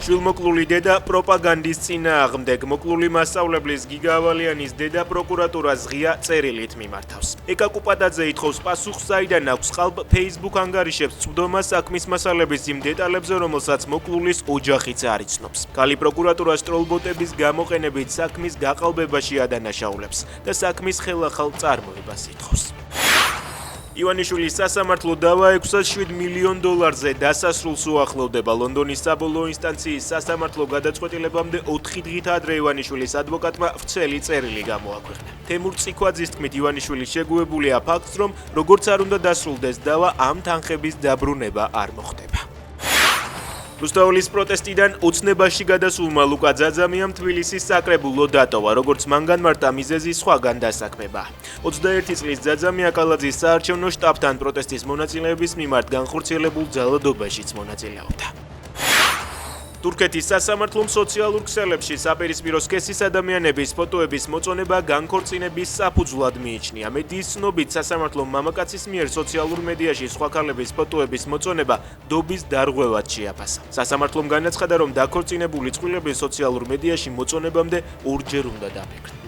შვილმოკლული დედა პროპაგანდის წინააღმდეგ მოკლული მასწავლებლის გიგა ავალიანის დედა პროკურატურას ღია წერილით მიმართავს. ეკა კუპატაძე ითხოვს პასუხს, საიდან აქვს ყალბ Facebook ანგარიშებს წვდომა საქმის მასალების იმ დეტალებზე, რომელსაც მოკლულის ოჯახიც არ იცნობს. ქალი პროკურატურას ტროლბოტების გამოყენებით საქმის გაყალბებაში ადანაშაულებს და საქმის ხელახალ წარმოებას ითხოვს. ივანიშვილის სასამართლო დავა 607 მილიონ დოლარზე დასასრულს უახლოვდება. ლონდონის საბოლოო ინსტანციის სასამართლო გადაწყვეტილებამდე 4 დღით ადრე ივანიშვილის ადვოკატმა ვრცელი წერილი გამოაქვეყნა. თემურ წიქვაძის თქმით, ივანიშვილი შეგუებულია ფაქტს, რომ როგორც არ უნდა დასრულდეს დავა, ამ თანხების დაბრუნება არ მოხდება. რუსთაველის პროტესტიდან ოცნებაში გადასულმა ლუკა ძაძამიამ თბილისის საკრებულო დატოვა, როგორც მან განმარტა მიზეზი სხვაგან დასაქმება. 21 წლის ძაძამი აკალაძის საარჩევნო შტაბთან პროტესტის მონაწილეების მიმართ განხორციელებულ ძალადობაშიც მონაწილეობდა. თურქეთის სასამართლომ სოციალურ ქსელებში საპირისპირო სქესის ადამიანების ფოტოების მოწონება განქორწინების საფუძვლად მიიჩნია. მედიის ცნობით, სასამართლომ მამაკაცის მიერ სოციალურ მედიაში სხვა ქალების ფოტოების მოწონება დობის დარღვევად შეაფასა. სასამართლომ განაცხადა, რომ დაქორწინებული წყვილები სოციალურ მედიაში მოწონებამდე ორჯერ უნდა დაფიქრდნენ.